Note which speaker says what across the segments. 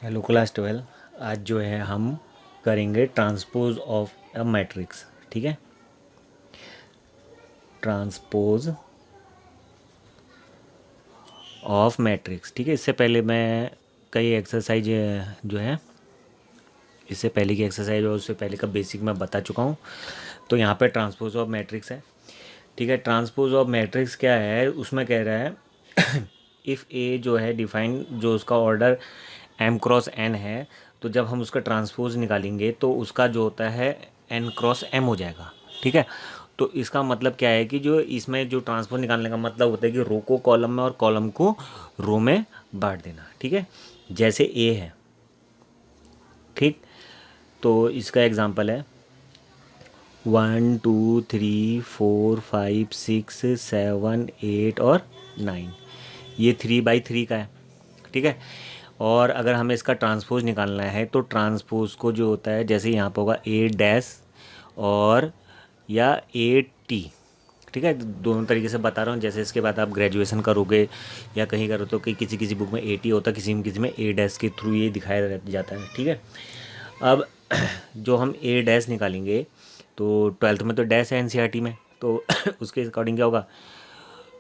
Speaker 1: Hello class 12। आज जो है हम करेंगे ट्रांसपोज ऑफ अ मैट्रिक्स। ठीक है, ट्रांसपोज ऑफ मैट्रिक्स। ठीक है, इससे पहले मैं कई एक्सरसाइज जो है इससे पहले की एक्सरसाइज और उससे पहले का बेसिक मैं बता चुका हूँ। तो यहाँ पे ट्रांसपोज ऑफ मैट्रिक्स है। ठीक है, ट्रांसपोज ऑफ मैट्रिक्स क्या है, उसमें कह रहा है इफ़ ए जो है डिफाइन, जो उसका ऑर्डर एम क्रॉस एन है, तो जब हम उसका ट्रांसपोज निकालेंगे तो उसका जो होता है एन क्रॉस एम हो जाएगा। ठीक है, तो इसका मतलब क्या है कि जो इसमें जो ट्रांसपोज निकालने का मतलब होता है कि रो को कॉलम में और कॉलम को रो में बांट देना। ठीक है, जैसे ए है। ठीक, तो इसका एग्जांपल है 1 2 3 4 5 6 7 8 और 9। ये 3/3 का है। ठीक है, और अगर हमें इसका ट्रांसपोज निकालना है तो ट्रांसपोज को जो होता है, जैसे यहाँ पे होगा ए डैश और या ए टी। ठीक है, दोनों तरीके से बता रहा हूँ। जैसे इसके बाद आप ग्रेजुएशन करोगे या कहीं करो तो कि किसी किसी बुक में ए टी होता है, किसी में ए डैश के थ्रू ये दिखाया जाता है। ठीक है, अब जो हम ए डैश निकालेंगे तो ट्वेल्थ में तो डैश है एनसीईआरटी में, तो उसके अकॉर्डिंग क्या होगा,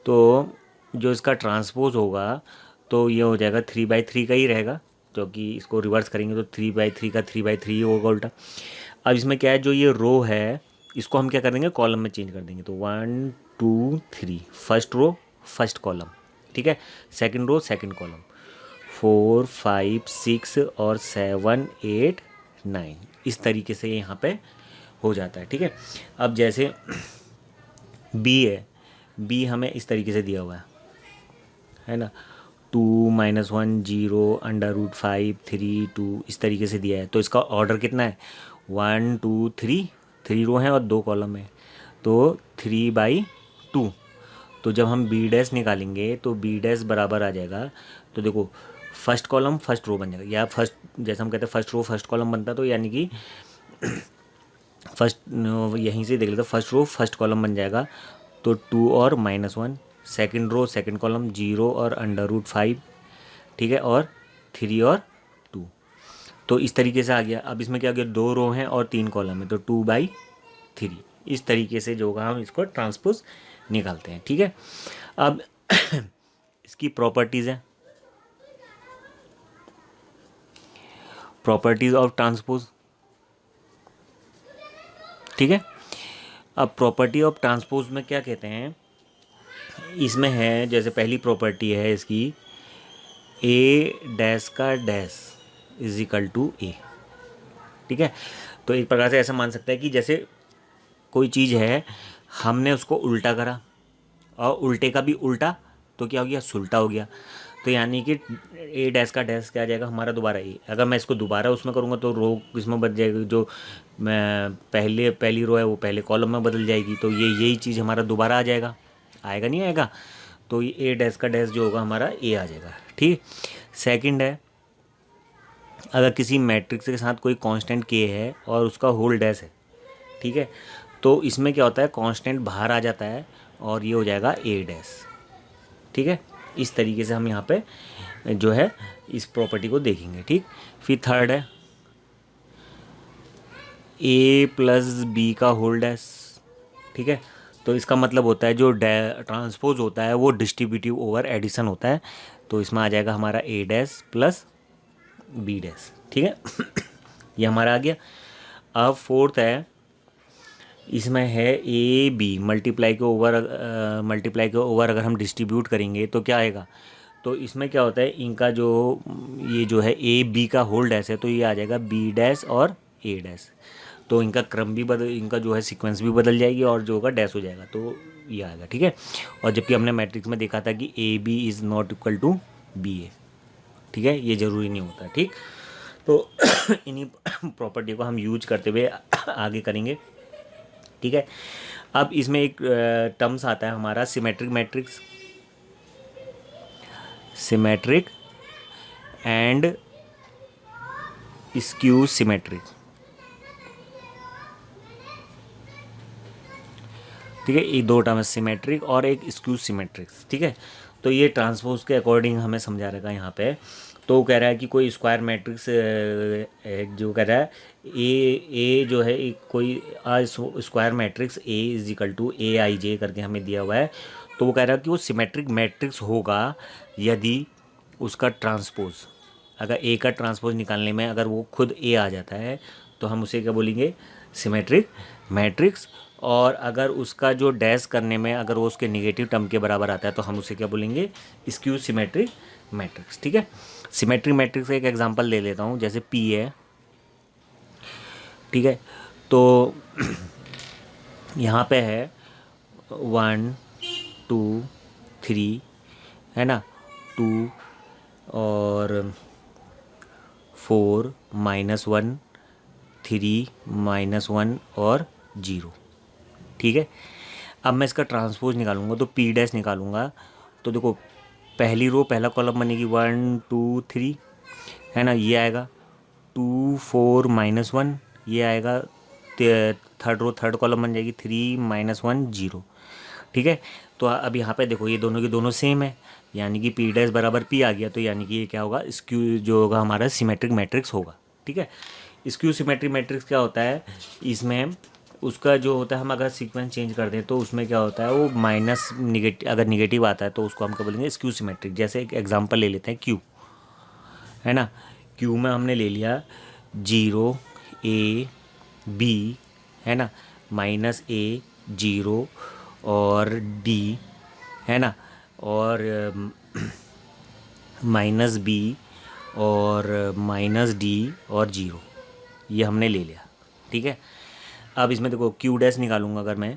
Speaker 1: तो जो इसका ट्रांसपोज होगा तो ये हो जाएगा 3/3 का ही रहेगा, क्योंकि इसको रिवर्स करेंगे तो 3/3 का 3/3 ही होगा उल्टा। अब इसमें क्या है, जो ये रो है इसको हम क्या कर देंगे, कॉलम में चेंज कर देंगे। तो 1 2 3, फर्स्ट रो फर्स्ट कॉलम। ठीक है, सेकंड रो सेकंड कॉलम, 4 5 6 और 7 8 9, इस तरीके से ये यहाँ पे हो जाता है। ठीक है, अब जैसे बी है, बी हमें इस तरीके से दिया हुआ है ना, 2 - 1 0 √5 3 2, इस तरीके से दिया है। तो इसका ऑर्डर कितना है, 1 2 3, 3 रो हैं और 2 कॉलम है, तो 3/2। तो जब हम बी डैश निकालेंगे तो बी डैश बराबर आ जाएगा, तो देखो फर्स्ट कॉलम फर्स्ट रो बन जाएगा, या फर्स्ट, जैसे हम कहते हैं फर्स्ट रो फर्स्ट कॉलम बनता है, तो यानी कि फर्स्ट, यहीं से देख लेते, फर्स्ट रो फर्स्ट कॉलम बन जाएगा। तो 2 और -1, सेकंड रो सेकंड कॉलम 0 और √5। ठीक है, और 3 और 2। तो इस तरीके से आ गया। अब इसमें क्या हो गया, 2 रो हैं और 3 कॉलम है, तो 2/3। इस तरीके से जो होगा हम इसको ट्रांसपोज निकालते हैं। ठीक है, अब इसकी प्रॉपर्टीज़ है, प्रॉपर्टीज़ ऑफ ट्रांसपोज। ठीक है, अब प्रॉपर्टी ऑफ ट्रांसपोज में क्या कहते हैं, इसमें है जैसे पहली प्रॉपर्टी है इसकी, ए डैश का डैश इज इक्वल टू ए। ठीक है, तो एक प्रकार से ऐसा मान सकता है कि जैसे कोई चीज़ है, हमने उसको उल्टा करा और उल्टे का भी उल्टा, तो क्या हो गया, सुल्टा हो गया। तो यानी कि ए डैश का डैश क्या आ जाएगा हमारा, दोबारा ए। अगर मैं इसको दोबारा उसमें करूँगा तो रो इसमें बदल जाएगी, जो मैं पहली रो है वो पहले कॉलम में बदल जाएगी, तो ये यही चीज़ हमारा दोबारा आ जाएगा, आएगा नहीं आएगा। तो ये ए डैश का डैश जो होगा हमारा ए आ जाएगा। ठीक, सेकंड है, अगर किसी मैट्रिक्स के साथ कोई कांस्टेंट के है और उसका होल डैश है, ठीक है, तो इसमें क्या होता है, कांस्टेंट बाहर आ जाता है और ये हो जाएगा ए डैश। ठीक है, इस तरीके से हम यहाँ पे जो है इस प्रॉपर्टी को देखेंगे। ठीक, फिर थर्ड है ए प्लस बी का होल डैश। ठीक है, तो इसका मतलब होता है जो ट्रांसपोज होता है वो डिस्ट्रीब्यूटिव ओवर एडिशन होता है, तो इसमें आ जाएगा हमारा ए डैश प्लस बी डैश। ठीक है, ये हमारा आ गया। अब फोर्थ है, इसमें है ए बी मल्टीप्लाई के ओवर अगर हम डिस्ट्रीब्यूट करेंगे तो क्या आएगा, तो इसमें क्या होता है, इनका जो ये जो है ए बी का होल डैश है, तो ये आ जाएगा बी डैश और ए डैश। तो इनका क्रम भी बदल, इनका जो है सीक्वेंस भी बदल जाएगी और जो होगा डैश हो जाएगा, तो ये आएगा। ठीक है, और जबकि हमने मैट्रिक्स में देखा था कि A B is not equal to B A. ठीक है, ये ज़रूरी नहीं होता। ठीक, तो इन्हीं प्रॉपर्टी को हम यूज करते हुए आगे करेंगे। ठीक है, अब इसमें एक टर्म्स आता है हमारा symmetric matrix, symmetric and skew symmetric. ठीक है, ये दो टर्म है, सिमेट्रिक और एक स्क्यू सिमेट्रिक्स। ठीक है, तो ये ट्रांसपोज के अकॉर्डिंग हमें समझा रखा है यहाँ पे। तो कह रहा है कि कोई स्क्वायर मैट्रिक्स जो कह रहा है ए जो है एक कोई square matrix A is equal to a i j करके हमें दिया हुआ है। तो वो कह रहा है कि वो सिमेट्रिक मैट्रिक्स होगा यदि उसका ट्रांसपोज, अगर ए का ट्रांसपोज निकालने में अगर वो खुद ए आ जाता है तो हम उसे क्या बोलेंगे, सिमेट्रिक मैट्रिक्स। और अगर उसका जो डैश करने में अगर वो उसके निगेटिव टर्म के बराबर आता है तो हम उसे क्या बोलेंगे, स्क्यू सिमेट्रिक मैट्रिक्स। ठीक है, सिमेट्रिक मैट्रिक्स का एक एग्जांपल ले लेता हूँ, जैसे पी है। ठीक है, तो यहाँ पे है 1 2 3 है ना, 2 और 4 -1 3 -1 और 0। ठीक है, अब मैं इसका ट्रांसपोज निकालूंगा तो पी डैश निकालूंगा। तो देखो पहली रो पहला कॉलम बनेगी 1 2 3 है ना, ये आएगा 2 4 -1, ये आएगा थर्ड रो थर्ड कॉलम बन जाएगी 3 -1 0। ठीक है, तो अब यहाँ पे देखो ये दोनों के दोनों सेम है, यानी कि पी डैश बराबर पी आ गया, तो यानी कि ये क्या होगा, स्क्यू जो होगा हमारा सिमेट्रिक मैट्रिक्स होगा। ठीक है, स्क्यू सिमेट्रिक मैट्रिक्स क्या होता है, इसमें उसका जो होता है हम अगर सीक्वेंस चेंज कर दें तो उसमें क्या होता है, वो माइनस निगेटिव अगर निगेटिव आता है तो उसको हम क्या बोलेंगे, स्क्यू सिमेट्रिक। जैसे एक एग्जांपल ले लेते हैं क्यू है ना, क्यू में हमने ले लिया 0 A B है ना, -A 0 और D है ना, और -B और -D और 0, ये हमने ले लिया। ठीक है, अब इसमें देखो क्यू डैश निकालूंगा अगर मैं,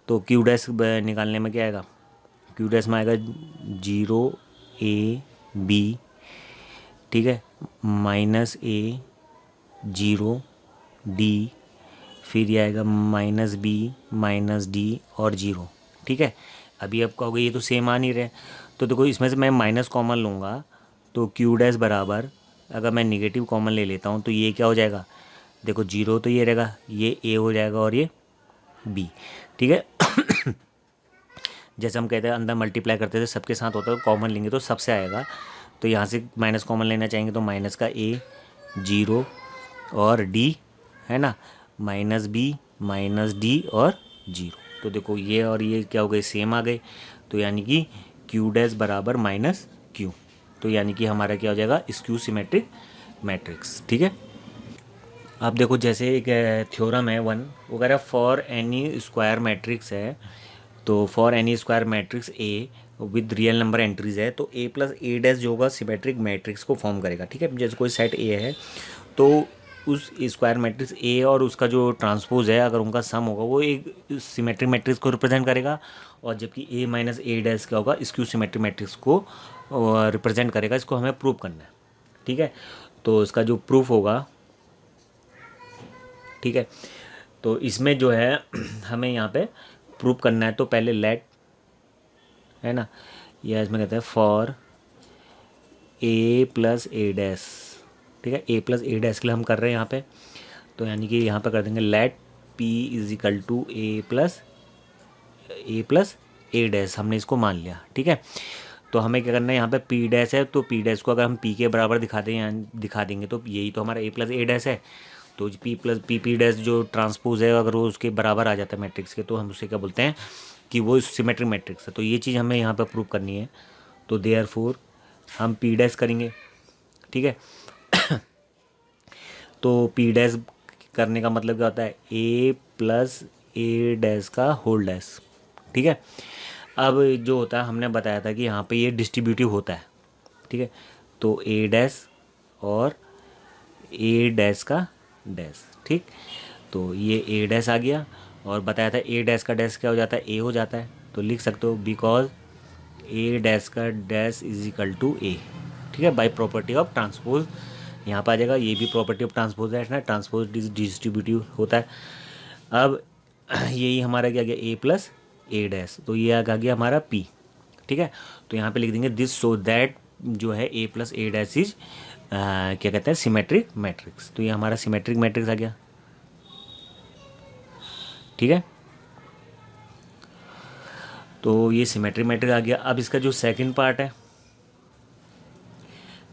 Speaker 1: तो क्यू डैश निकालने में क्या आएगा, क्यू डैश में आएगा 0 A B, ठीक है, -A 0 D, फिर ये आएगा -B -D और 0। ठीक है, अभी आप कहोगे ये तो सेम आ नहीं रहे, तो देखो इसमें से मैं माइनस कॉमन लूँगा तो क्यू डैश बराबर, अगर मैं निगेटिव कॉमन ले लेता हूँ तो ये क्या हो जाएगा, देखो 0 तो ये रहेगा, ये A हो जाएगा और ये B। ठीक है जैसे हम कहते हैं अंदर मल्टीप्लाई करते थे सबके साथ होता है, कॉमन लेंगे तो सबसे आएगा, तो यहाँ से माइनस कॉमन लेना चाहेंगे तो माइनस का A 0 और D है ना, -B -D और 0। तो देखो ये और ये क्या हो गए, सेम आ गए, तो यानी कि क्यू डैश बराबर -Q, तो यानी कि हमारा क्या हो जाएगा, स्क्यू सिमेट्रिक मैट्रिक्स। ठीक है, अब देखो जैसे एक थ्योरम है 1, वो कह रहा है फॉर एनी स्क्वायर मैट्रिक्स है, तो for any square matrix A with real number entries है, तो A + A' जो होगा सिमेट्रिक मैट्रिक्स को फॉर्म करेगा। ठीक है, जैसे कोई सेट ए है तो उस स्क्वायर मैट्रिक्स ए और उसका जो ट्रांसपोज है अगर उनका सम होगा वो एक सिमेट्रिक मैट्रिक्स को रिप्रेजेंट करेगा, और जबकि A - A' क्या होगा, स्क्यू सिमेट्रिक मैट्रिक्स को रिप्रेजेंट करेगा। इसको हमें प्रूव करना है। ठीक है, तो इसका जो प्रूफ होगा, ठीक है, तो इसमें जो है हमें यहाँ पे प्रूव करना है, तो पहले लेट है ना, या इसमें कहते हैं फॉर A + A'। ठीक है, A + A' के लिए हम कर रहे हैं यहाँ पे, तो यानी कि यहाँ पे कर देंगे लेट P = A + A', हमने इसको मान लिया। ठीक है, तो हमें क्या करना है, यहाँ पे P डैश है तो P डैश को अगर हम P के बराबर दिखा देंगे तो यही तो हमारा A + A' है, तो P डैश जो ट्रांसपोज है अगर वो उसके बराबर आ जाता है मैट्रिक्स के, तो हम उसे क्या बोलते हैं कि वो सिमेट्रिक मैट्रिक्स है। तो ये चीज़ हमें यहाँ पे प्रूव करनी है, तो देयरफॉर हम P डैश करेंगे। ठीक है तो P डैश करने का मतलब क्या होता है, A + A' का होल डैश। ठीक है, अब जो होता है हमने बताया था कि यहाँ पे ये डिस्ट्रीब्यूटिव होता है। ठीक है, तो A' और A' का डैश। ठीक, तो ये A' आ गया, और बताया था A' का डैश क्या हो जाता है, A हो जाता है, तो लिख सकते हो बिकॉज A' का डैश = A। ठीक है, बाय प्रॉपर्टी ऑफ ट्रांसपोज यहाँ पर आ जाएगा, ये भी प्रॉपर्टी ऑफ ट्रांसपोज है ना, ट्रांसपोज डिस्ट्रीब्यूटिव होता है। अब यही हमारा क्या गया, A + A', तो ये आ गया हमारा P। ठीक है, तो यहाँ पे लिख देंगे दिस सो दैट जो है A + A' इज क्या कहते हैं, सिमेट्रिक मैट्रिक्स। तो ये हमारा सिमेट्रिक मैट्रिक्स आ गया। ठीक है, तो ये सिमेट्रिक मैट्रिक्स आ गया। अब इसका जो सेकंड पार्ट है,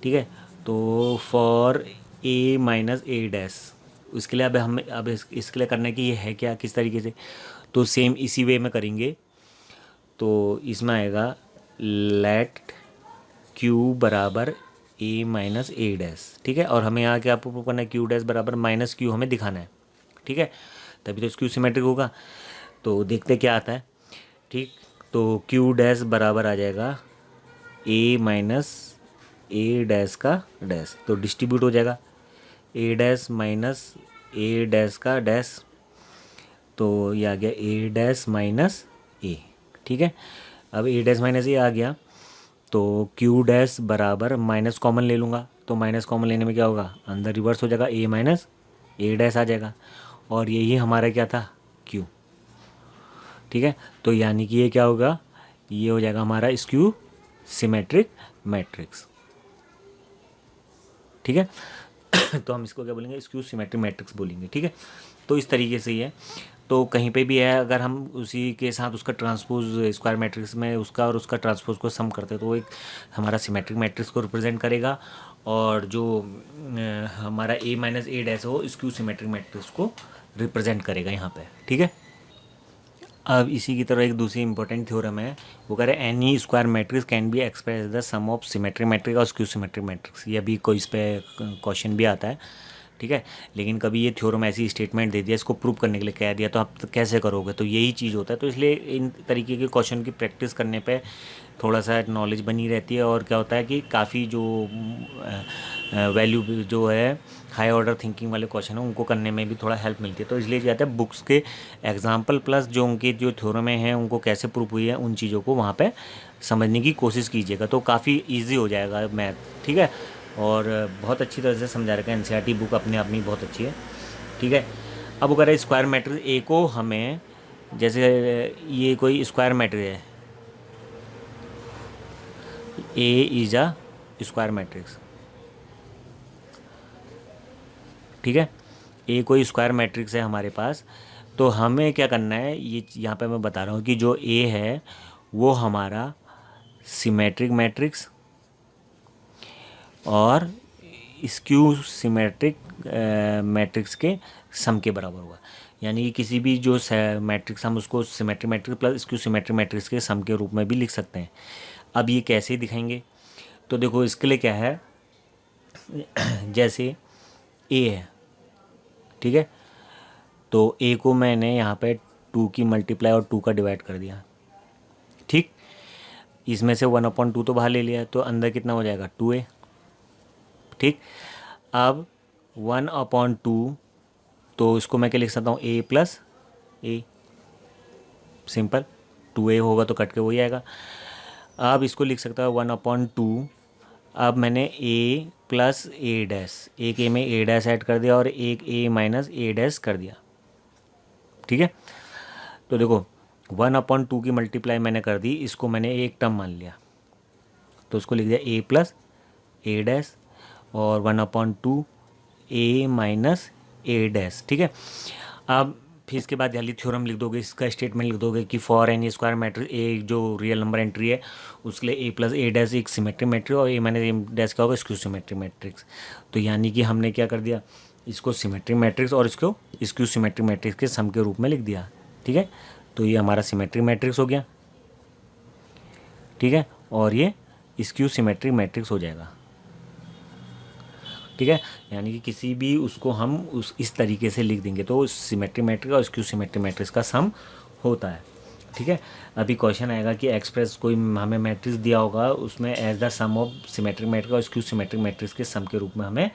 Speaker 1: ठीक है, तो for a minus A dash, इसके लिए अब इसके लिए करना है कि ये है क्या, किस तरीके से, तो सेम इसी वे में करेंगे। तो इसमें आएगा लेट क्यू बराबर ए माइनस ए डैश, ठीक है। और हमें यहाँ क्या प्रूव करना है, क्यू डैश बराबर माइनस क्यू हमें दिखाना है, ठीक है, तभी तो क्यू सिमेट्रिक होगा। तो देखते क्या आता है, ठीक। तो क्यू डैश बराबर आ जाएगा ए माइनस ए डैश का डैश, तो डिस्ट्रीब्यूट हो जाएगा ए डैश माइनस ए डैश का डैश, तो ये आ गया ए डैश माइनस ए, ठीक है। अब ए डैश माइनस ए आ गया, तो क्यू डैश बराबर माइनस कॉमन ले लूँगा, तो माइनस कॉमन लेने में क्या होगा, अंदर रिवर्स हो जाएगा, ए माइनस ए डैश आ जाएगा, और यही हमारा क्या था, क्यू, ठीक है। तो यानी कि ये क्या होगा, ये हो जाएगा हमारा स्क्यू सिमेट्रिक मैट्रिक्स, ठीक है। तो हम इसको क्या बोलेंगे, स्क्यू सिमेट्रिक मैट्रिक्स बोलेंगे, ठीक है। तो इस तरीके से ही है। तो कहीं पे भी है, अगर हम उसी के साथ उसका ट्रांसपोज स्क्वायर मैट्रिक्स में उसका और उसका ट्रांसपोज को सम करते हैं, तो वो एक हमारा सिमेट्रिक मैट्रिक्स को रिप्रेजेंट करेगा, और जो हमारा ए माइनस ए डैश हो स्क्यू सिमेट्रिक मैट्रिक्स को रिप्रेजेंट करेगा यहाँ पे, ठीक है। अब इसी की तरह एक दूसरी इंपॉर्टेंट थ्योरम है, वो कह रहे हैं any square matrix can be express the sum of symmetric matrix और स्क्यू सिमेट्रिक मैट्रिक्स। ये भी कोई इस पर क्वेश्चन भी आता है, ठीक है। लेकिन कभी ये थ्योरम ऐसी स्टेटमेंट दे दिया, इसको प्रूव करने के लिए कह दिया, तो आप तो कैसे करोगे, तो यही चीज़ होता है। तो इसलिए इन तरीके के क्वेश्चन की प्रैक्टिस करने पे थोड़ा सा नॉलेज बनी रहती है, और क्या होता है कि काफ़ी जो वैल्यू जो है हाई ऑर्डर थिंकिंग वाले क्वेश्चन है उनको करने में भी थोड़ा हेल्प मिलती है। तो इसलिए क्या है, बुक्स के एग्जाम्पल प्लस जो उनके जो थ्योरमें हैं उनको कैसे प्रूव हुई है उन चीज़ों को वहाँ पे समझने की कोशिश कीजिएगा, तो काफ़ी ईजी हो जाएगा मैथ, ठीक है। और बहुत अच्छी तरह से समझा रखा है, एनसीईआरटी बुक अपने आप में बहुत अच्छी है, ठीक है। अब अगर स्क्वायर मैट्रिक्स ए को हमें, जैसे ये कोई स्क्वायर मैट्रिक्स है, ए इज अ स्क्वायर मैट्रिक्स, ठीक है। ए कोई स्क्वायर मैट्रिक्स है हमारे पास, तो हमें क्या करना है, ये यहाँ पे मैं बता रहा हूँ कि जो ए है वो हमारा सिमेट्रिक मैट्रिक्स और स्क्यू सिमेट्रिक मैट्रिक्स के सम के बराबर होगा। यानी कि किसी भी जो मैट्रिक्स हम उसको symmetric matrix plus skew symmetric matrix के सम के रूप में भी लिख सकते हैं। अब ये कैसे दिखाएंगे, तो देखो इसके लिए क्या है, जैसे ए है, ठीक है, तो ए को मैंने यहाँ पे 2 की मल्टीप्लाई और 2 का डिवाइड कर दिया, ठीक। इसमें से 1/2 तो बाहर ले लिया, तो अंदर कितना हो जाएगा 2a, ठीक। अब 1/2, तो इसको मैं क्या लिख सकता हूँ, a plus A, simple, 2a होगा तो कट के वही आएगा। अब इसको लिख सकता हूँ 1/2, अब मैंने a प्लस ए डैश, एक a में a डैश ऐड कर दिया और एक a माइनस ए डैश कर दिया, ठीक है। तो देखो 1/2 की मल्टीप्लाई मैंने कर दी, इसको मैंने एक टर्म मान लिया, तो उसको लिख दिया a प्लस ए डैश और 1/2 a माइनस ए डैश, ठीक है। अब फिर इसके बाद जल्दी थ्योरम लिख दोगे, इसका स्टेटमेंट लिख दोगे कि फॉर एनी स्क्वायर मैट्रिक्स ए जो रियल नंबर एंट्री है उसके लिए ए प्लस ए डैश एक सिमेट्रिक मैट्रिक्स और ए माइनस ए डैश क्या होगा, स्क्यू सिमेट्रिक मैट्रिक्स। तो यानी कि हमने क्या कर दिया, इसको सिमेट्रिक मैट्रिक्स और इसको स्क्यू सिमेट्रिक मैट्रिक्स के सम के रूप में लिख दिया, ठीक है। तो ये हमारा सिमेट्रिक मैट्रिक्स हो गया, ठीक है, और ये स्क्यू सिमेट्रिक मैट्रिक्स हो जाएगा, ठीक है। यानी कि किसी भी उसको हम उस इस तरीके से लिख देंगे तो सिमेट्रिक मैट्रिक्स और स्क्यू सिमेट्रिक मैट्रिक्स का सम होता है, ठीक है। अभी क्वेश्चन आएगा कि एक्सप्रेस कोई हमें मैट्रिक्स दिया होगा, उसमें as the sum of symmetric matrix और स्क्यू सिमेट्रिक मैट्रिक्स के सम के रूप में हमें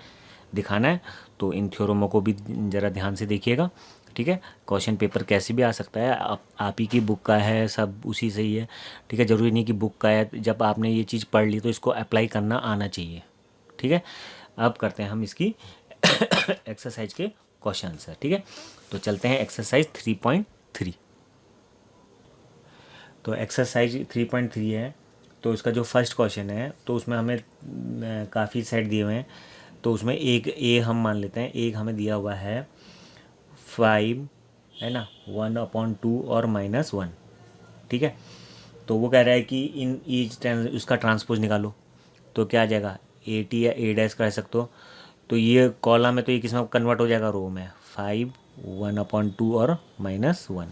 Speaker 1: दिखाना है। तो इन थ्योरमों को भी ज़रा ध्यान से देखिएगा, ठीक है। क्वेश्चन पेपर कैसे भी आ सकता है, आप ही की बुक का है, सब उसी से ही है, ठीक है। ज़रूरी नहीं कि बुक का है, जब आपने ये चीज़ पढ़ ली तो इसको अप्लाई करना आना चाहिए, ठीक है। अब करते हैं हम इसकी एक्सरसाइज के क्वेश्चन आंसर, ठीक है। तो चलते हैं एक्सरसाइज 3.3। तो एक्सरसाइज 3.3 है, तो इसका जो फर्स्ट क्वेश्चन है तो उसमें हमें काफ़ी सेट दिए हुए हैं, तो उसमें एक ए हम मान लेते हैं, एक हमें दिया हुआ है 5 है ना, 1/2 और -1, ठीक है। तो वो कह रहा है कि इन ईच उसका ट्रांसपोज निकालो, तो क्या आ जाएगा, ए टी या ए डैश कह सकते हो। तो ये कॉलम है तो ये किस में कन्वर्ट हो जाएगा, रो में। 5 1/2 और -1,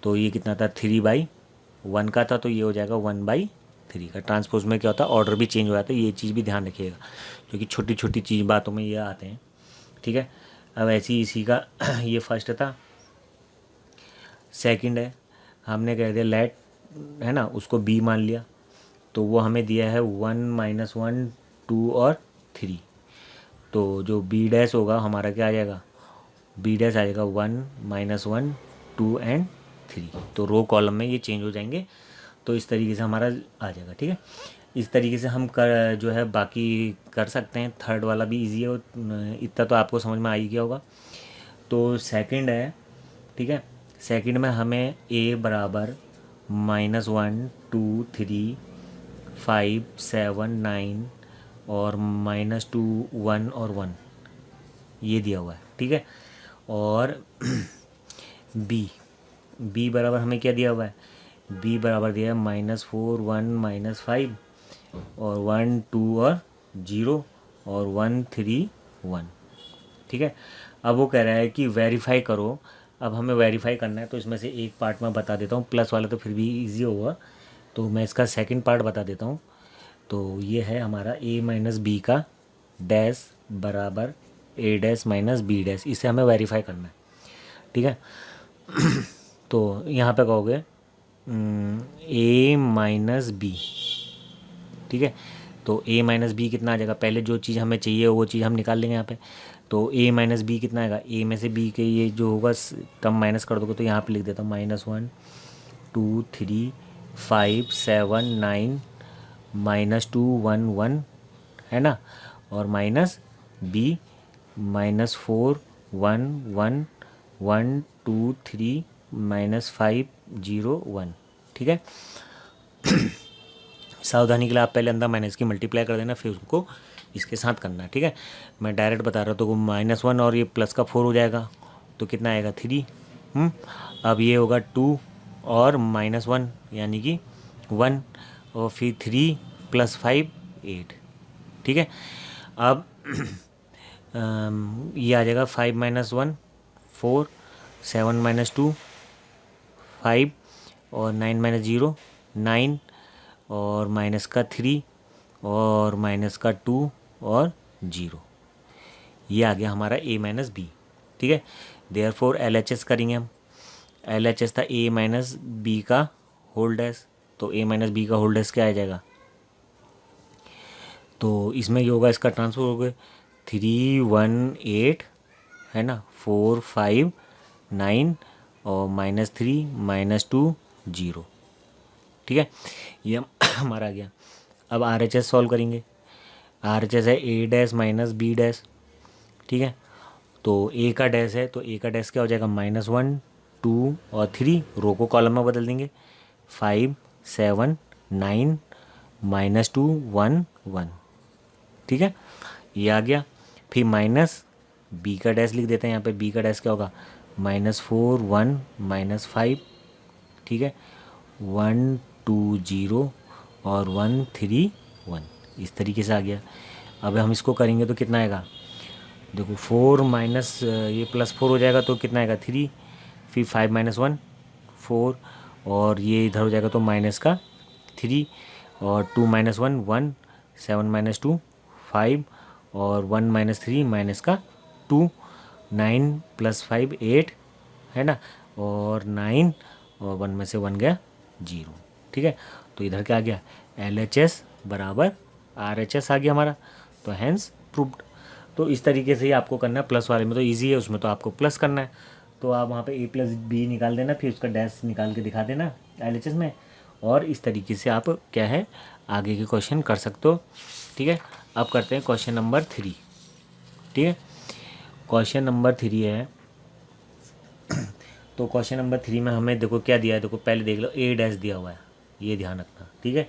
Speaker 1: तो ये कितना था 3/1 का था, तो ये हो जाएगा 1/3 का। ट्रांसपोज में क्या होता है, ऑर्डर भी चेंज हो जाता है, ये चीज़ भी ध्यान रखिएगा क्योंकि छोटी छोटी चीज़ बातों में ये आते हैं। ठीक है, अब ऐसे ही इसी का ये फर्स्ट था। सेकंड है, हमने कह दिया लेट, है ना, उसको बी मान लिया, तो वो हमें दिया है 1 -1 2 और 3। तो जो बी डैश होगा हमारा क्या आ जाएगा, बी डैश आ जाएगा 1 -1 2 एंड 3। तो रो कॉलम में ये चेंज हो जाएंगे, तो इस तरीके से हमारा आ जाएगा। ठीक है, इस तरीके से हम कर जो है बाकी कर सकते हैं। थर्ड वाला भी इजी है, इतना तो आपको समझ में आ ही गया होगा। तो सेकंड है, ठीक है, सेकंड में हमें a बराबर -1 2 3 5 7 9 और -2 1 और 1 ये दिया हुआ है। ठीक है, और b बराबर हमें क्या दिया हुआ है, b बराबर दिया है -4 1 -5 और 1 2 और 0 और 1 3 1। ठीक है, अब वो कह रहा है कि वेरीफाई करो। अब हमें वेरीफाई करना है, तो इसमें से एक पार्ट मैं बता देता हूँ, प्लस वाला तो फिर भी इजी होगा, तो मैं इसका सेकंड पार्ट बता देता हूँ। तो ये है हमारा a माइनस बी का डैश बराबर a dash minus b dash, इसे हमें वेरीफाई करना है। ठीक है, तो यहाँ पे कहोगे a माइनस बी। ठीक है, तो a माइनस बी कितना आ जाएगा, पहले जो चीज़ हमें चाहिए वो चीज़ हम निकाल लेंगे यहाँ पे। तो a माइनस बी कितना आएगा, a में से b के ये जो होगा टर्म माइनस कर दोगे, तो यहाँ पे लिख देता हूँ -1 2 3 5 7 9 -2 1 1, है ना, और माइनस b -4 1 1 1 2 3 -5 0 1। ठीक है, सावधानी के लिए आप पहले अंदर माइनस की मल्टीप्लाई कर देना, फिर उसको इसके साथ करना है। ठीक है, मैं डायरेक्ट बता रहा हूँ, तो -1 और ये प्लस का 4 हो जाएगा, तो कितना आएगा 3। अब ये होगा 2 और -1 यानी कि 1 और फिर 3 + 5 8। ठीक है, अब ये आ जाएगा 5 -1 4 7 -2 5 और 9 -0 9 और माइनस का 3 और माइनस का 2 और 0। ये आ गया हमारा a माइनस बी। ठीक है, देयरफॉर LHS करेंगे हम। LHS था a माइनस बी का होल डैश, तो a माइनस बी का होल डैश क्या आ जाएगा, तो इसमें ये होगा, इसका ट्रांसफर हो गया 3 1 8, है ना, 4 5 9 और -3 -2 0। ठीक है, ये हमारा आ गया। अब RHS सॉल्व करेंगे। RHS है a dash minus b dash. ठीक है, तो a का डैश है, तो a का डैश क्या हो जाएगा, -1 2 और 3, रो को कॉलम में बदल देंगे, 5 7 9 -2 1 1। ठीक है, ये आ गया। फिर माइनस b का डैश लिख देते हैं यहाँ पे, b का डैश क्या होगा, -4 1 -5। ठीक है, 1 2 0 और 1 3 1, इस तरीके से आ गया। अब हम इसको करेंगे तो कितना आएगा, देखो 4 माइनस ये +4 हो जाएगा, तो कितना आएगा 3, फिर 5 -1 4 और ये इधर हो जाएगा, तो माइनस का 3 और 2 -1 1 7 -2 5 और 1 -3 माइनस का 2 9 + 5 8, है ना, और 9 और 1 में से 1 गया 0। ठीक है, तो इधर क्या आ गया, LHS बराबर RHS आ गया हमारा, तो हैंस प्रूव्ड। तो इस तरीके से ही आपको करना है। प्लस वाले में तो इजी है, उसमें तो आपको प्लस करना है, तो आप वहाँ पे a + b निकाल देना, फिर उसका डैश निकाल के दिखा देना LHS में, और इस तरीके से आप क्या है आगे के क्वेश्चन कर सकते हो। ठीक है, अब करते हैं क्वेश्चन नंबर 3। ठीक है, क्वेश्चन नंबर 3 है, तो क्वेश्चन नंबर 3 में हमें देखो क्या दिया है, देखो पहले देख लो a डैश दिया हुआ है, ये ध्यान रखना। ठीक है,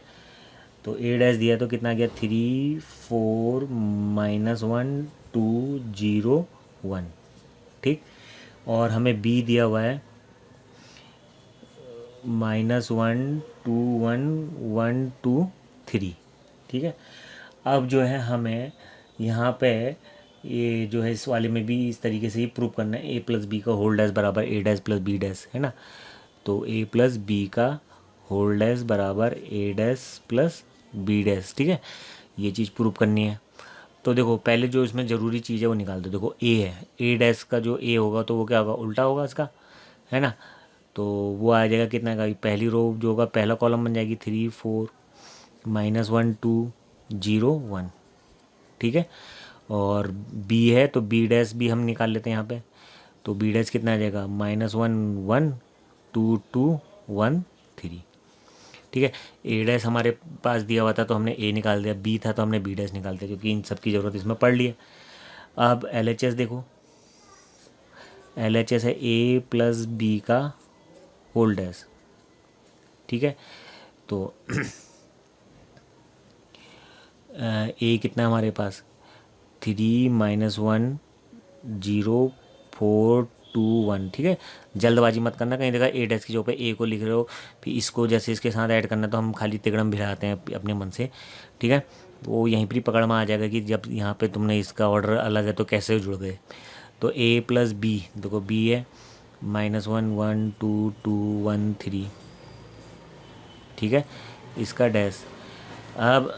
Speaker 1: तो a डैश दिया तो कितना गया 3 4 -1 2 0 1। ठीक, और हमें b दिया हुआ है -1 2 1 1 2 3। ठीक है, अब जो है हमें यहाँ पे ये जो है इस वाले में भी इस तरीके से ही प्रूव करना है, ए प्लस बी का होल डैश बराबर ए डैश प्लस बी डैश, है ना। तो ए प्लस बी का होल डैश बराबर ए डैश प्लस बी डैश, ठीक है, ये चीज़ प्रूव करनी है। तो देखो पहले जो इसमें ज़रूरी चीज़ है वो निकाल दो। देखो ए है, ए डैश का जो ए होगा तो वो क्या होगा, उल्टा होगा इसका, है ना। तो वो आ जाएगा कितना का, पहली रो जो होगा पहला कॉलम बन जाएगी 3 4 -1 2 0 1, ठीक है। और बी है तो बी डैश भी हम निकाल लेते हैं यहाँ पे। तो बी डैश कितना आ जाएगा, -1 1 2 2 1 3, ठीक है। ए डैश हमारे पास दिया हुआ था तो हमने ए निकाल दिया, बी था तो हमने बी डैश निकाल दिया, क्योंकि इन सब की ज़रूरत इसमें पड़ ली है। अब एल एच एस देखो, एल एच एस है ए प्लस बी का होल डैश, ठीक है। तो ए कितना है हमारे पास, 3 -1 0 4 2 1, ठीक है। जल्दबाजी मत करना, कहीं देखा ए डैश की जगह पे ए को लिख रहे हो, फिर इसको जैसे इसके साथ ऐड करना तो हम खाली तिगड़म भिड़ाते हैं अपने मन से, ठीक है। वो यहीं पर ही पकड़ में आ जाएगा कि जब यहाँ पे तुमने इसका ऑर्डर अलग है तो कैसे जुड़ गए। तो ए प्लस बी, देखो बी है -1 1 2 2 1 3, ठीक है, इसका डैश। अब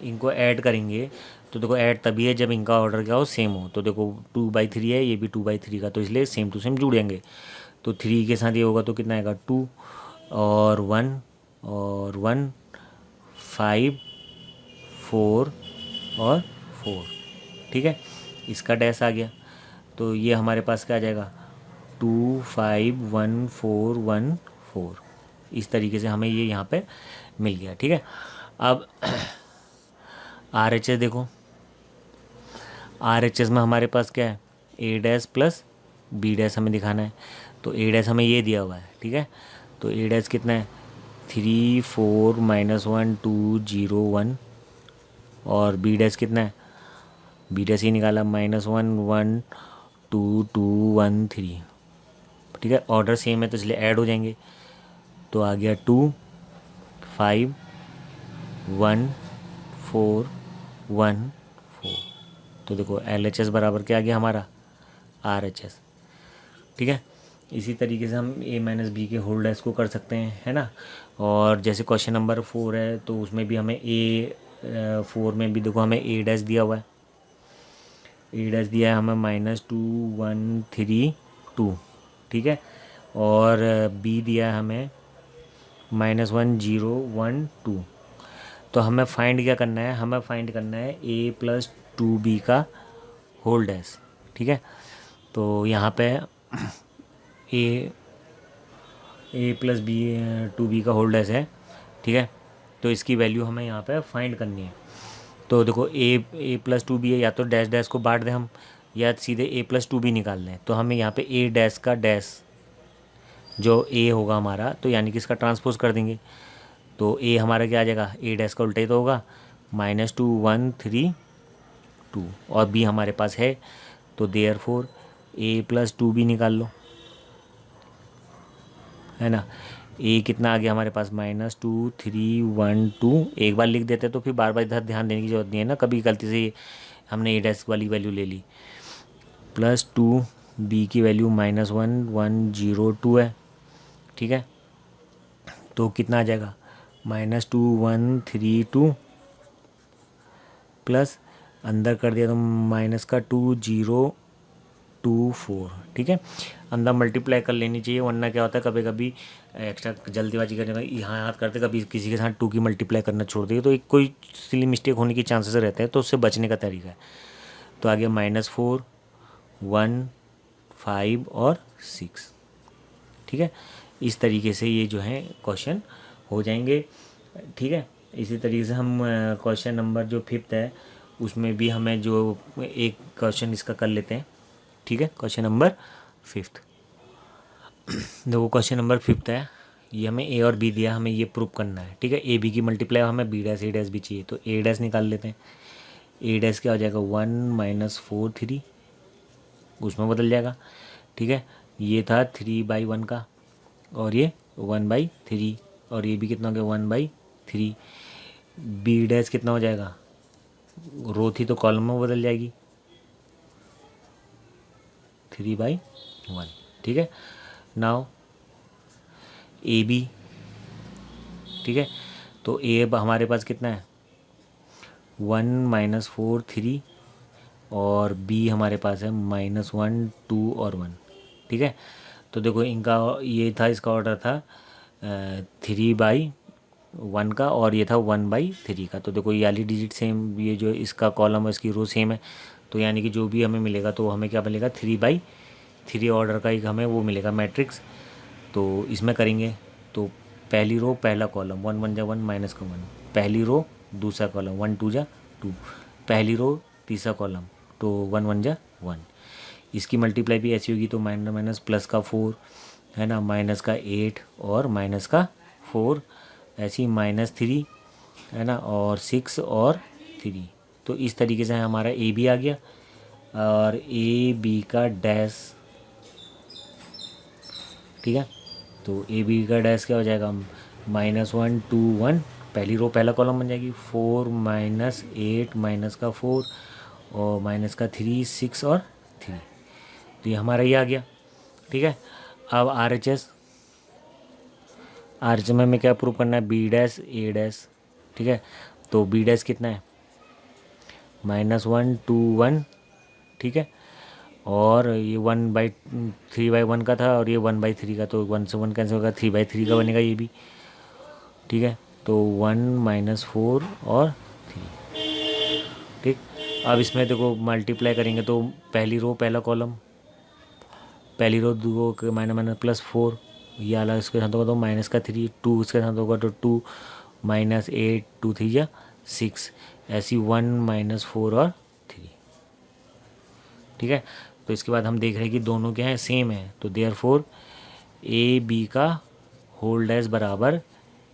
Speaker 1: इनको ऐड करेंगे तो देखो ऐड तभी है जब इनका ऑर्डर क्या हो, सेम हो। तो देखो 2/3 है, ये भी 2/3 का, तो इसलिए सेम टू सेम जुड़ेंगे। तो 3 के साथ ये होगा तो कितना आएगा, 2 और 1 और 1 5 4 और 4, ठीक है, इसका डैश आ गया। तो ये हमारे पास क्या आ जाएगा, 2 5 1 4 1 4, इस तरीके से हमें ये यहाँ पे मिल गया, ठीक है। अब आर एच एस देखो, आर एच एस में हमारे पास क्या है, ए डैश प्लस बी डैश हमें दिखाना है। तो ए डैश हमें ये दिया हुआ है, ठीक है। तो ए डैश कितना है, 3 4 -1 2 0 1, और बी डैश कितना है, बी डैश ही निकाला -1 1 2 2 1 3, ठीक है। ऑर्डर सेम है तो इसलिए ऐड हो जाएंगे। तो आ गया 2 5 1 4 1 4। तो देखो एल एच एस बराबर क्या आ गया हमारा, आर एच एस, ठीक है। इसी तरीके से हम ए माइनस बी के होल डैश को कर सकते हैं, है ना। और जैसे क्वेश्चन नंबर 4 है तो उसमें भी हमें ए 4 में भी देखो हमें ए डैश दिया हुआ है, ए डैश दिया है हमें -2 1 3 2, ठीक है। और बी दिया है हमें -1 0 1 2। तो हमें फाइंड क्या करना है, हमें फाइंड करना है ए प्लस 2b का होल डैश, ठीक है। तो यहाँ पे ए प्लस बी 2b का होल डैश है, ठीक है। तो इसकी वैल्यू हमें यहाँ पे फाइंड करनी है। तो देखो ए प्लस 2b है, या तो डैश डैश को बांट दें हम, या सीधे ए प्लस 2b निकाल लें। तो हमें यहाँ पे ए डैश का डैश जो ए होगा हमारा, तो यानी कि इसका ट्रांसपोज कर देंगे। तो ए हमारा क्या आ जाएगा, ए डैश का उल्टा ही तो होगा, -2 1 3 2, और बी हमारे पास है तो देयरफॉर ए प्लस 2b निकाल लो, है ना। ए कितना आ गया हमारे पास, -2 3 1 2, एक बार लिख देते तो फिर बार बार इधर ध्यान देने की जरूरत नहीं है ना, कभी गलती से हमने ए डैश वाली वैल्यू ले ली। +2 बी की वैल्यू -1 1 0 2 है, ठीक है। तो कितना आ जाएगा, -2 1 3 2 प्लस अंदर कर दिया तो -2 0 2 4, ठीक है। अंदर मल्टीप्लाई कर लेनी चाहिए, वरना क्या होता है कभी कभी एक्स्ट्रा जल्दीबाजी करने का यहाँ याद करते कभी किसी के साथ 2 की मल्टीप्लाई करना छोड़ दिए तो एक कोई सिली मिस्टेक होने के चांसेस रहते हैं, तो उससे बचने का तरीका है। तो आ गया -4 1 5 और 6, ठीक है। इस तरीके से ये जो है क्वेश्चन हो जाएंगे, ठीक है। इसी तरीके से हम क्वेश्चन नंबर जो 5th है उसमें भी हमें जो एक क्वेश्चन इसका कर लेते हैं, ठीक है। क्वेश्चन नंबर 5th देखो, क्वेश्चन नंबर 5th है, ये हमें ए और बी दिया, हमें ये प्रूव करना है, ठीक है। ए बी की मल्टीप्लाई हमें बी डैश ए डैश भी चाहिए, तो ए डैश निकाल लेते हैं। ए डैश क्या हो जाएगा, 1 -4 3, उसमें बदल जाएगा, ठीक है। ये था 3/1 का, और ये 1/3, और ये भी कितना हो गया 1/3। बी डैश कितना हो जाएगा, रो थी तो कॉलम में बदल जाएगी 3/1, ठीक है। नाउ ए बी, ठीक है। तो ए हमारे पास कितना है 1 - 4 3, और बी हमारे पास है -1 2 और 1, ठीक है। तो देखो इनका ये था, इसका ऑर्डर था 3/1 का, और ये था 1/3 का। तो देखो ये वाली डिजिट सेम, ये जो इसका कॉलम है इसकी रो सेम है, तो यानी कि जो भी हमें मिलेगा तो हमें क्या मिलेगा 3/3 ऑर्डर का एक हमें वो मिलेगा मैट्रिक्स। तो इसमें करेंगे तो पहली रो पहला कॉलम 1 1 जा 1 माइनस का 1, पहली रो दूसरा कॉलम 1 2 जा 2, पहली रो तीसरा कॉलम तो 1 1 जा 1। इसकी मल्टीप्लाई भी ऐसी होगी तो माइनस माइनस प्लस का 4 है ना, माइनस का 8 और माइनस का 4, ऐसी -3 है ना, और 6 और 3। तो इस तरीके से हमारा ए बी आ गया, और ए बी का डैश, ठीक है। तो ए बी का डैश क्या हो जाएगा -1 2 1, पहली रो पहला कॉलम बन जाएगी 4 -8 माइनस का 4 और माइनस का 3 6 और 3। तो ये हमारा ये आ गया, ठीक है। अब आर एच एस में हमें क्या प्रूव करना है बी डैश ए डैश, ठीक है। तो बी डैश कितना है -1 2 1, ठीक है। और ये 3/1 का था और ये 1/3 का, तो 1 से 1 कैंसिल होगा 3/3 का बनेगा ये भी, ठीक है। तो 1 - 4 और 3, ठीक। अब इसमें देखो मल्टीप्लाई करेंगे तो पहली रो पहला कॉलम, पहली रो दो माइनस +4, ये वाला इसके साथ होगा तो -3 2, इसके साथ होगा तो 2 -8 2 3 या 6, ऐसी 1 - 4 और 3, ठीक है। तो इसके बाद हम देख रहे हैं कि दोनों क्या हैं सेम है, तो देयरफॉर ए बी का होल डैश बराबर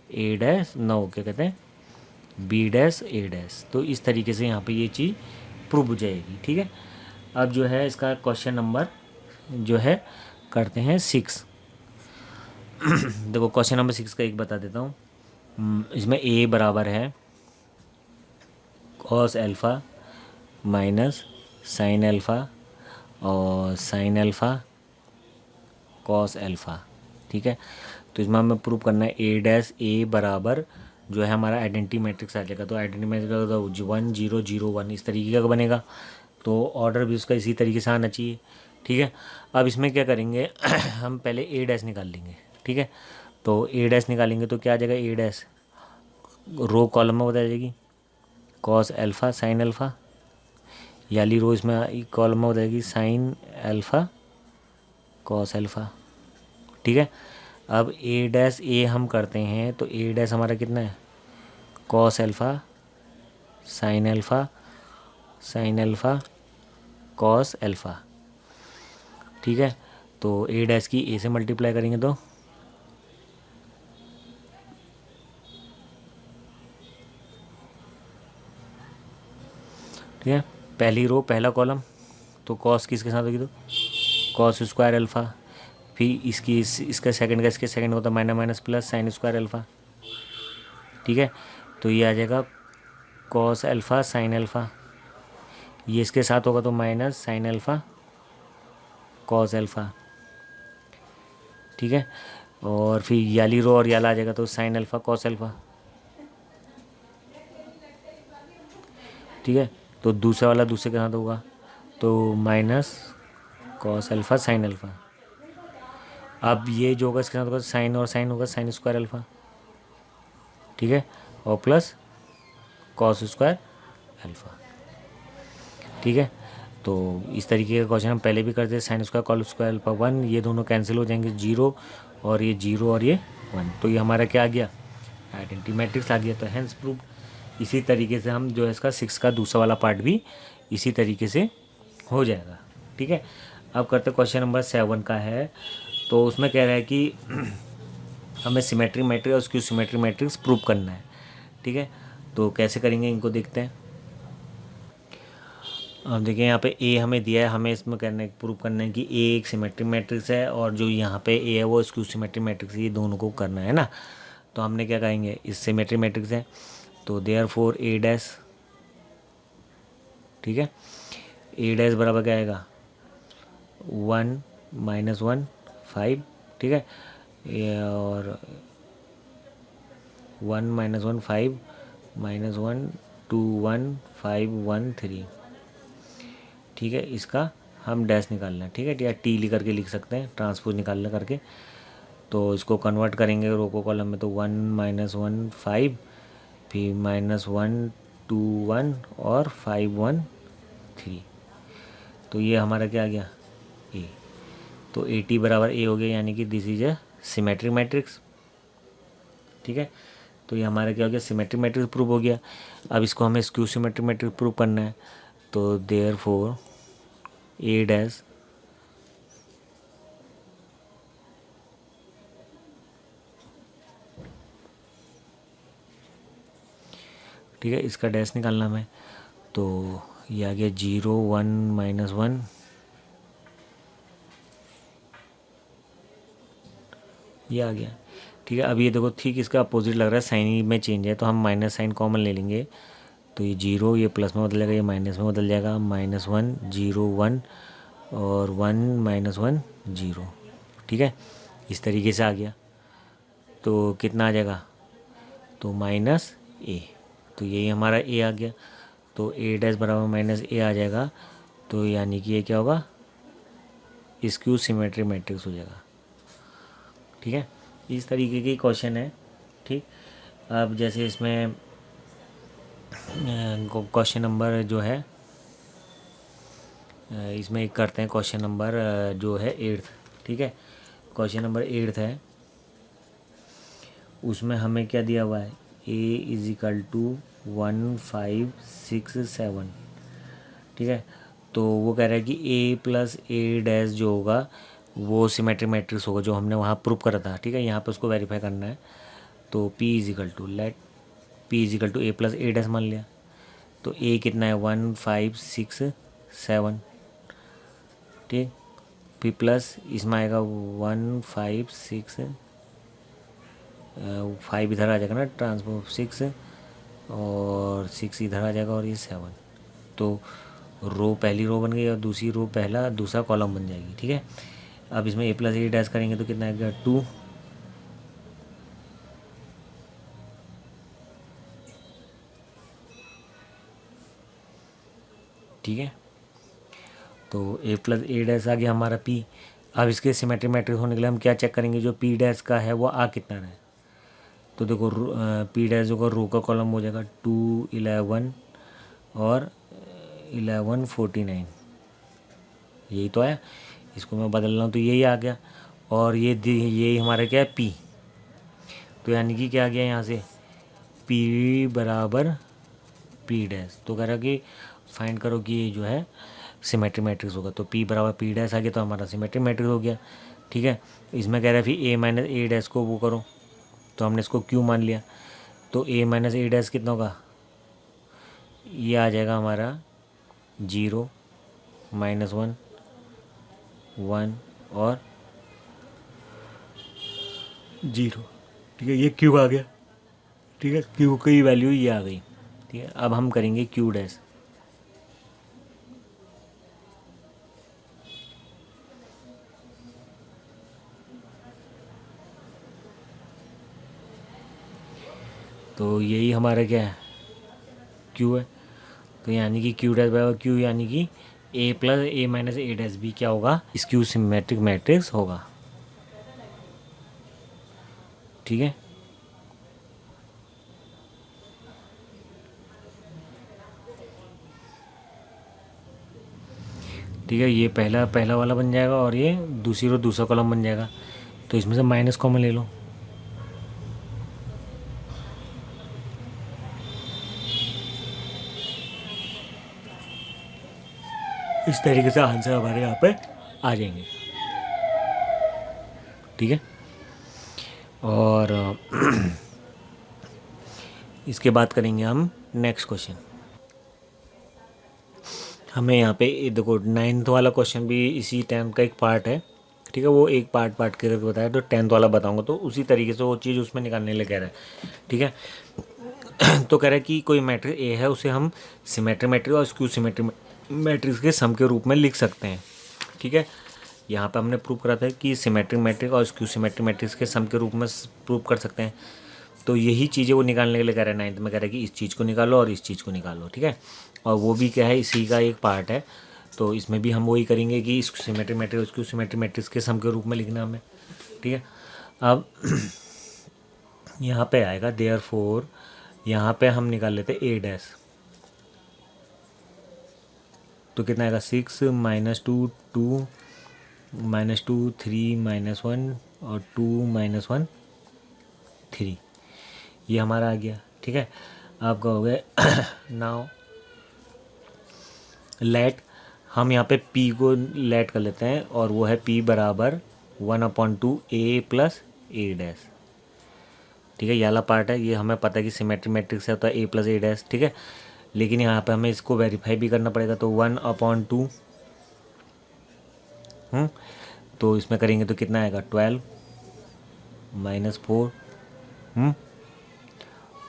Speaker 1: ए डैश नो क्या कहते हैं बी डैश ए डैश। तो इस तरीके से यहाँ पे ये चीज़ प्रूव हो जाएगी, ठीक है। अब जो है इसका क्वेश्चन नंबर जो है करते हैं 6। देखो क्वेश्चन नंबर 6 का एक बता देता हूँ। इसमें ए बराबर है cos alpha minus sine alpha और साइन अल्फ़ा कॉस अल्फ़ा, ठीक है। तो इसमें हमें प्रूव करना है ए डैश ए बराबर जो है हमारा आइडेंटिटी मैट्रिक्स आ जाएगा। तो आइडेंटिटी मैट्रिक्स 1 0 0 1 इस तरीके का बनेगा, तो ऑर्डर भी उसका इसी तरीके से आना चाहिए, ठीक है। अब इसमें क्या करेंगे हम पहले ए डैश निकाल लेंगे, ठीक है। तो ए डैश निकालेंगे तो क्या आ जाएगा ए डैश रो कॉलम में बता जाएगी कॉस अल्फ़ा साइन अल्फ़ा, याली रो इसमें कॉलम में हो जाएगी साइन अल्फ़ा कॉस अल्फ़ा, ठीक है। अब ए डैश ए हम करते हैं तो ए डैश हमारा कितना है cos alpha sine alpha cos alpha, ठीक है। तो ए डैश की ए से मल्टीप्लाई करेंगे तो ठीक है, पहली रो पहला कॉलम तो कॉस किसके साथ होगी तो कॉस स्क्वायर अल्फ़ा, फिर इसका सेकंड का इसके सेकंड होता है minus minus plus sine square alpha, ठीक है। तो ये आ जाएगा कॉस अल्फ़ा साइन अल्फ़ा, ये इसके साथ होगा तो minus sine alpha cos alpha, ठीक है। और फिर याली रो और याला आ जाएगा तो साइन अल्फ़ा कॉस अल्फ़ा, ठीक है। तो दूसरा वाला दूसरे के साथ होगा तो minus cos alpha sine alpha. अब ये जो होगा इसके साथ होगा साइन और साइन होगा साइन स्क्वायर अल्फ़ा, ठीक है, और प्लस कॉस स्क्वायर अल्फ़ा, ठीक है। तो इस तरीके का क्वेश्चन हम पहले भी करते हैं sine square cos square alpha 1, ये दोनों कैंसिल हो जाएंगे 0 और ये 0 और ये 1, तो ये हमारा क्या आ गया आइडेंटिटी मैट्रिक्स आ गया। तो हैंस प्रूव्ड। इसी तरीके से हम जो है इसका 6 का दूसरा वाला पार्ट भी इसी तरीके से हो जाएगा, ठीक है। अब करते क्वेश्चन नंबर 7 का है, तो उसमें कह रहा है कि हमें सिमेट्रिक मैट्रिक्स और स्क्यू सिमेट्रिक मैट्रिक्स प्रूव करना है, ठीक है। तो कैसे करेंगे इनको देखते हैं। अब देखिए यहाँ पे ए हमें दिया है, हमें इसमें प्रूव करना है कि ए एक सिमेट्रिक मैट्रिक्स है और जो यहाँ पे ए है वो स्क्यू सिमेट्रिक मैट्रिक्स है, ये दोनों को करना है ना। तो हमने क्या कहेंगे इस सिमेट्रिक मैट्रिक्स है तो देयरफॉर ए डैश ठीक है। ए डैश बराबर क्या आएगा 1 माइनस 1 5, ठीक है। और 1 माइनस 1 5 माइनस 1 2 1 5 1 3, ठीक है। इसका हम डैश निकालना है, ठीक है, या टी लिख करके लिख सकते हैं ट्रांसपोज निकालना करके। तो इसको कन्वर्ट करेंगे रो को कॉलम में, तो 1 माइनस 1 5, फिर माइनस 1 2 1 और 5 1 3। तो ये हमारा क्या आ गया ए। तो ए टी बराबर ए हो गया, यानी कि this is a symmetric matrix, ठीक है। तो ये हमारा क्या हो गया सिमेट्रिक मैट्रिक्स प्रूव हो गया। अब इसको हमें स्क्यू सिमेट्रिक मैट्रिक्स प्रूव करना है। तो देयर फोर ए डैश ठीक है, इसका डैश निकालना हमें। तो ये आ गया 0 1 माइनस 1, ये आ गया, ठीक है। अब ये देखो ठीक इसका अपोजिट लग रहा है, साइन में चेंज है, तो हम माइनस साइन कॉमन ले लेंगे। तो ये 0 ये प्लस में बदल जाएगा, ये माइनस में बदल जाएगा, माइनस 1 0 1 और 1 माइनस 1 0, ठीक है। इस तरीके से आ गया। तो कितना आ जाएगा, तो माइनस ए। तो यही हमारा ए आ गया। तो ए डैश बराबर माइनस ए आ जाएगा। तो यानी कि ये क्या होगा स्क्यू सिमेट्रिक मैट्रिक्स हो जाएगा, ठीक है। इस तरीके के क्वेश्चन है, ठीक। अब जैसे इसमें क्वेश्चन नंबर जो है इसमें एक करते हैं क्वेश्चन नंबर जो है 8th, ठीक है। क्वेश्चन नंबर 8th है, उसमें हमें क्या दिया हुआ है ए इज इक्वल टू 1 5 6 7, ठीक है। तो वो कह रहा है कि ए प्लस ए डैश जो होगा वो सिमेट्रिक मैट्रिक्स होगा, जो हमने वहाँ प्रूव करा था, ठीक है। यहाँ पे उसको वेरीफाई करना है। तो p is equal to let p is equal to a plus a dash मान लिया। तो ए कितना है 1 5 6 7, ठीक। फिर प्लस इसमें आएगा 1 5 6 5 इधर आ जाएगा ना ट्रांसपोज 6, और 6 इधर आ जाएगा और ये 7। तो रो पहली रो बन गई और दूसरी रो पहला दूसरा कॉलम बन जाएगी, ठीक है। अब इसमें ए प्लस ए डैश करेंगे तो कितना आएगा 2, ठीक है। तो ए प्लस ए डैश आ गया हमारा पी। अब इसके सिमेट्रिक मैट्रिक्स होने के लिए हम क्या चेक करेंगे, जो पी डैश का है वो आ कितना रहा है। तो देखो पी डैश होगा रो का कॉलम हो जाएगा 2 11 और 11 49, यही तो है। इसको मैं बदल रहा हूँ तो यही आ गया। और यही हमारा क्या है पी। तो यानी कि क्या आ गया यहाँ से पी बराबर पी डैश। तो कह रहा कि फाइंड करो कि ये जो है सिमेट्रिक मैट्रिक्स होगा। तो पी बराबर पी डैश आ गया, तो हमारा सिमेट्रिक मैट्रिक्स हो गया, ठीक है। इसमें कह रहा है फिर ए माइनस ए डैश को वो करो, तो हमने इसको क्यू मान लिया। तो ए माइनस ए डैश कितना होगा, ये आ जाएगा हमारा 0 माइनस 1 1 और 0, ठीक है। ये क्यू आ गया, ठीक है। क्यू की वैल्यू ये आ गई, ठीक है। अब हम करेंगे क्यू डैश। तो यही हमारा क्या है क्यू है। तो यानी कि क्यू डैश बराबर क्यू, यानी कि ए प्लस ए माइनस ए डैश भी क्या होगा स्क्यू सिमेट्रिक मैट्रिक्स होगा, ठीक है। ठीक है, ये पहला पहला वाला बन जाएगा और ये दूसरी रो दूसरा कॉलम बन जाएगा। तो इसमें से माइनस कॉमन ले लो, इस तरीके से आंसर हमारे यहाँ पे आ जाएंगे, ठीक है। और इसके बाद करेंगे हम नेक्स्ट क्वेश्चन। हमें यहाँ पे देखो 9th वाला क्वेश्चन भी इसी 10th का एक पार्ट है, ठीक है। वो एक पार्ट पार्ट करके बताया, तो 10th वाला बताऊंगा तो उसी तरीके से वो चीज़ उसमें निकालने ले कह रहा है, ठीक है। तो कह रहा है कि कोई मैट्रिक्स ए है, उसे हम सिमेट्री मैट्रिक्स और स्क्यू सिमेट्री मैट्रिक्स के सम के रूप में लिख सकते हैं। ठीक है, यहाँ पे हमने प्रूव करा था कि सिमेट्रिक मैट्रिक्स और स्क्यू सिमेट्रिक मैट्रिक्स के सम के रूप में प्रूव कर सकते हैं। तो यही चीज़ें वो निकालने के लिए कह रहा है 9th में, कह रहा है कि इस चीज़ को निकालो और इस चीज़ को निकालो। ठीक है, और वो भी क्या है, इसी का एक पार्ट है। तो इसमें भी हम वही करेंगे कि symmetric matrix skew symmetric matrix के सम के रूप में लिखना हमें। ठीक है, अब यहाँ पे आएगा देयरफॉर, यहाँ पे हम निकाल लेते ए डैश, तो कितना आएगा 6 -2 2 -2 3 -1 और 2 -1 3, ये हमारा आ गया। ठीक है, आप कहोगे नाउ लेट, हम यहाँ पे p को लेट कर लेते हैं और वो है p बराबर 1/2 a प्लस ए डैश। ठीक है, ये वाला पार्ट है, ये हमें पता है कि सिमेट्रिक मैट्रिक्स है तो a प्लस ए डैश। ठीक है, लेकिन यहाँ पे हमें इसको वेरीफाई भी करना पड़ेगा, तो 1/2 तो इसमें करेंगे तो कितना आएगा 12 -4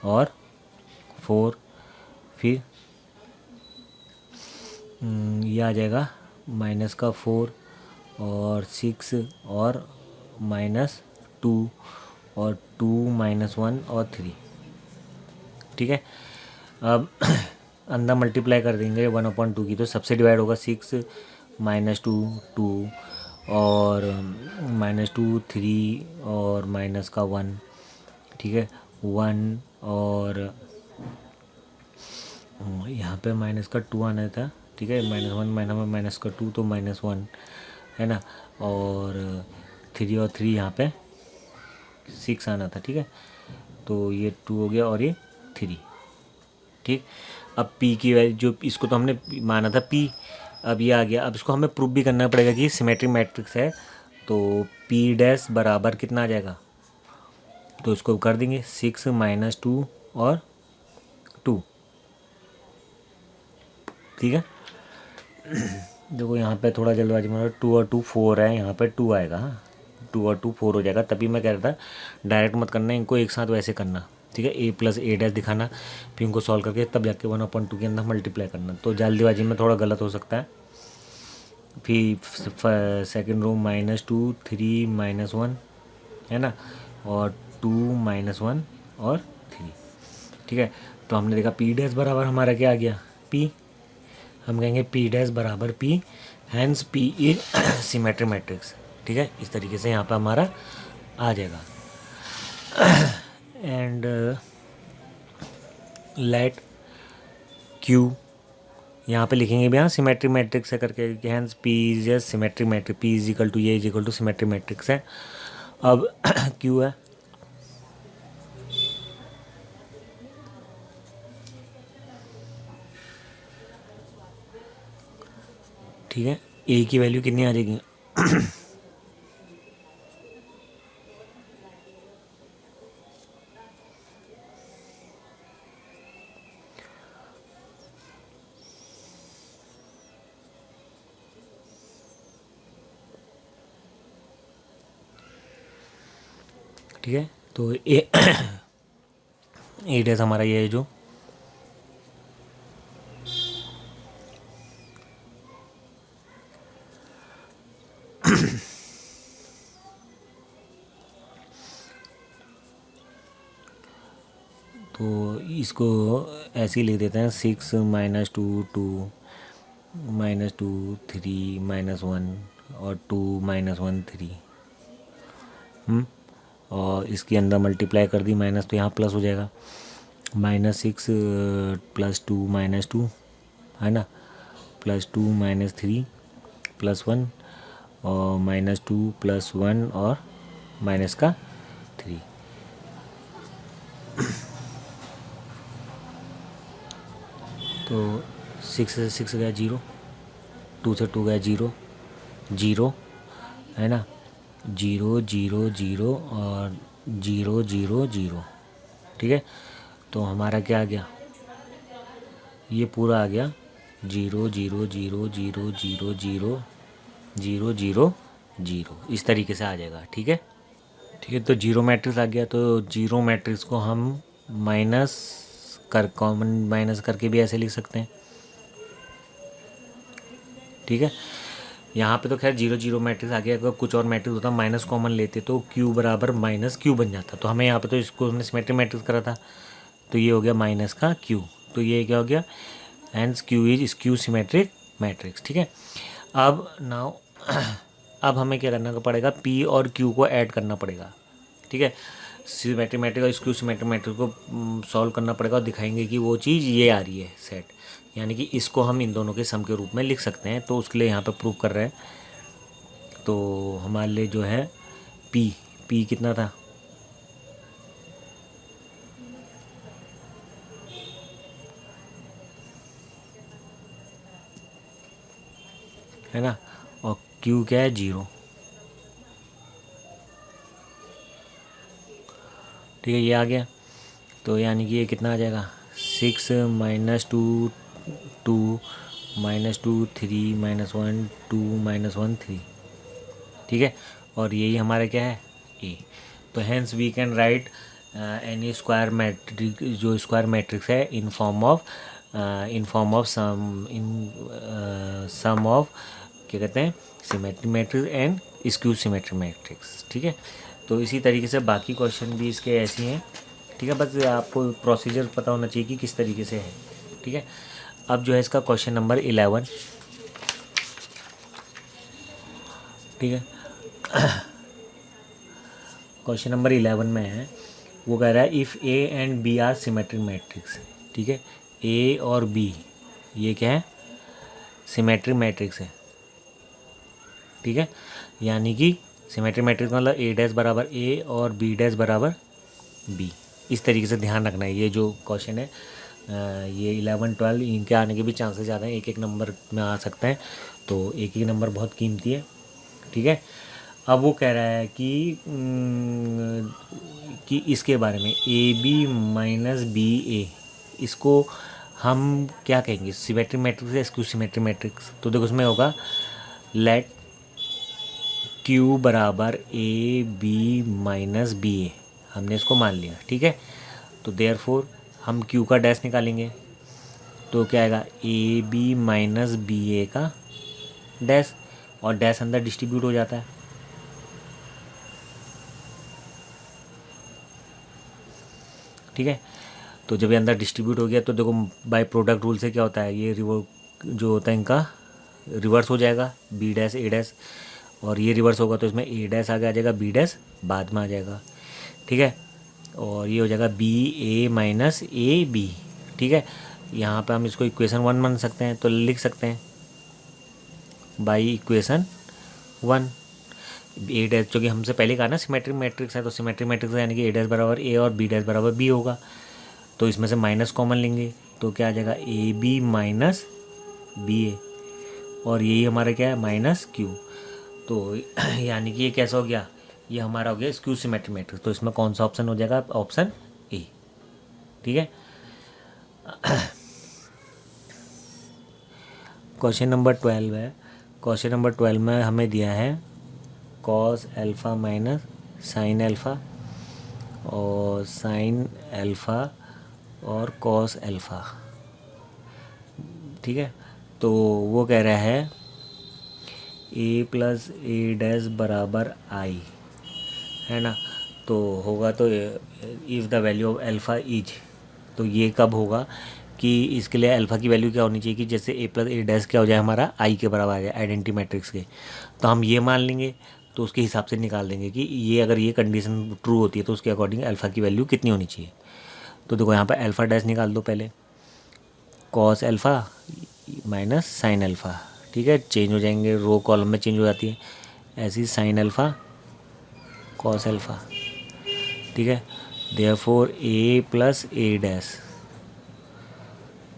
Speaker 1: और 4, फिर ये आ जाएगा -4 और 6 और -2 और 2 -1 और 3। ठीक है, अब अंदर मल्टीप्लाई कर देंगे 1/2 की, तो सबसे डिवाइड होगा 6 -2 2 और -2 3 और -1। ठीक है, 1 और यहाँ पे -2 आना था। ठीक है, -1 -2 तो -1 है ना, और 3 और 3 यहाँ पे 6 आना था। ठीक है, तो ये 2 हो गया और ये 3। ठीक, अब p की वैल्यू जो, इसको तो हमने माना था p, अब ये आ गया। अब इसको हमें प्रूफ भी करना पड़ेगा कि सिमेट्रिक मैट्रिक्स है, तो p डैश बराबर कितना आ जाएगा, तो इसको कर देंगे 6 -2 और 2। ठीक है, देखो यहाँ पे थोड़ा जल्दबाजी में 2 और 2 4 है, यहाँ पे 2 आएगा। हाँ, 2 और 2 4 हो जाएगा, तभी मैं कह रहा था डायरेक्ट मत करना, इनको एक साथ वैसे करना। ठीक है, a प्लस ए डैश दिखाना, फिर इनको सॉल्व करके तब जाके 1/2 के अंदर मल्टीप्लाई करना। तो जल्दबाजी में थोड़ा गलत हो सकता है। फिर सेकंड रो -2 3 -1 है ना, और 2 -1 और 3। ठीक है, तो हमने देखा p डैश बराबर हमारा क्या आ गया p, हम कहेंगे p डैश बराबर p, hence p is symmetric matrix. ठीक है, इस तरीके से यहाँ पर हमारा आ जाएगा। एंड लेट q, यहाँ पे लिखेंगे भी, हाँ सिमेट्रिक मैट्रिक्स है करके, hence p is a symmetric matrix, p is equal to ये is equal to symmetric matrix है। अब q है, ठीक है, a की वैल्यू कितनी आ जाएगी ठीक है, तो ए डैश हमारा ये है जो तो इसको ऐसे ही लिख देते हैं 6 -2 2 -2 3 -1 और 2 -1 3। और इसके अंदर मल्टीप्लाई कर दी, माइनस तो यहाँ प्लस हो जाएगा, -6 + 2 -2 है ना, +2 -3 +1 और -2 +1 और -3। तो 6 से 6 गया 0, 2 से 2 गया 0 0 है ना, 0 0 0 और 0 0 0। ठीक है, तो हमारा क्या आ गया, ये पूरा आ गया 0 0 0 0 0 0 0 0 0, इस तरीके से आ जाएगा। ठीक है, ठीक है, तो जीरो मैट्रिक्स आ गया, तो जीरो मैट्रिक्स को हम कॉमन माइनस करके भी ऐसे लिख सकते हैं, ठीक है। यहाँ पे तो खैर 0 0 मैट्रिक्स आ गया, अगर कुछ और मैट्रिक्स होता माइनस कॉमन लेते तो क्यू बराबर माइनस क्यू बन जाता। तो हमें यहाँ पे तो इसको हमने सिमेट्रिक मैट्रिक्स करा था, तो ये हो गया माइनस का क्यू, तो ये क्या हो गया, hence q is skew symmetric matrix, ठीक है। अब नाउ अब हमें क्या करना पड़ेगा, पी और क्यू को ऐड करना पड़ेगा, ठीक है। सिमेट्रिक मैट्रिक्स और स्क्यू सिमेट्रिक मैट्रिक्स को सॉल्व करना पड़ेगा और दिखाएंगे कि वो चीज़ ये आ रही है सेट, यानी कि इसको हम इन दोनों के सम के रूप में लिख सकते हैं। तो उसके लिए यहाँ पे प्रूव कर रहे हैं। तो हमारे लिए जो है पी कितना था, है ना, और क्यू क्या है 0, ठीक है, ये आ गया। तो यानी कि ये कितना आ जाएगा, 6 -2 2 -2 3 -1 2 -1 3, ठीक है। और यही हमारा क्या है ए। तो hence we can write any square matrix, जो स्क्वायर मैट्रिक्स है in form of sum of क्या कहते हैं, symmetric matrix and skew symmetric matrix, ठीक है। तो इसी तरीके से बाकी क्वेश्चन भी इसके ऐसे हैं, ठीक है। बस आपको प्रोसीजर पता होना चाहिए कि किस तरीके से है, ठीक है। अब जो है इसका क्वेश्चन नंबर 11, ठीक है। क्वेश्चन नंबर 11 में है, वो कह रहा है if a and b are symmetric matrix, ठीक है। ए और बी ये क्या है, सिमेट्रिक मैट्रिक्स है, ठीक है। यानी कि सिमेट्रिक मैट्रिक्स मतलब ए डैश बराबर ए और बी डैश बराबर बी। इस तरीके से ध्यान रखना है। ये जो क्वेश्चन है ये 11 12 इनके आने के भी चांसेस ज़्यादा हैं, एक एक नंबर में आ सकते हैं, तो एक एक नंबर बहुत कीमती है, ठीक है। अब वो कह रहा है कि इसके बारे में ए बी माइनस बी ए, इसको हम क्या कहेंगे, सिमेट्रिक मैट्रिक्स या स्क्यू सिमेट्रिक मैट्रिक्स। तो देखो उसमें होगा लेट क्यू बराबर ए बी माइनस बी ए, हमने इसको मान लिया, ठीक है। तो देयरफॉर हम क्यू का डैश निकालेंगे, तो क्या आएगा, ए बी माइनस बी ए का डैश, और डैश अंदर डिस्ट्रीब्यूट हो जाता है, ठीक है। तो जब ये अंदर डिस्ट्रीब्यूट हो गया तो देखो बाय प्रोडक्ट रूल से क्या होता है, ये जो होता है इनका रिवर्स हो जाएगा, बी डैश ए डैश, और ये रिवर्स होगा तो इसमें ए डैश आगे आ जाएगा, बी डैश बाद में आ जाएगा, ठीक है। और ये हो जाएगा b a minus a b, ठीक है। यहाँ पे हम इसको इक्वेशन 1 मान सकते हैं, तो लिख सकते हैं बाई इक्वेशन 1 ए डैश, जो कि हमसे पहले कहा ना सिमेट्रिक मैट्रिक्स है, तो सिमेट्रिक मैट्रिक्स यानी कि ए डैश बराबर ए और बी डैश बराबर बी होगा। तो इसमें से माइनस कॉमन लेंगे तो क्या आ जाएगा, ए बी माइनस बी ए, और यही हमारा क्या है माइनस क्यू। तो यानी कि ये कैसा हो गया, ये हमारा हो गया स्क्यू सिमेट्रिक मैट्रिक्स। तो इसमें कौन सा ऑप्शन हो जाएगा, ऑप्शन ए, ठीक है। क्वेश्चन नंबर 12 है। क्वेश्चन नंबर 12 में हमें दिया है cos alpha minus sign alpha और साइन एल्फ़ा और कॉस एल्फ़ा, ठीक है। तो वो कह रहा है ए प्लस ए डैश बराबर आई, है ना। तो होगा तो if the value of alpha is, तो ये कब होगा कि इसके लिए अल्फ़ा की वैल्यू क्या होनी चाहिए कि जैसे ए प्लस ए डैश क्या हो जाए हमारा आई के बराबर आ जाए आइडेंटिटी मैट्रिक्स के। तो हम ये मान लेंगे, तो उसके हिसाब से निकाल देंगे कि ये अगर ये कंडीशन ट्रू होती है तो उसके अकॉर्डिंग अल्फ़ा की वैल्यू कितनी होनी चाहिए। तो देखो यहाँ पर अल्फ़ा डैश निकाल दो पहले, cos alpha minus sign alpha, ठीक है। चेंज हो जाएंगे, रो कॉलम में चेंज हो जाती है, ऐसी साइन एल्फ़ा कॉस एल्फ़ा, ठीक है। Therefore A plus a dash,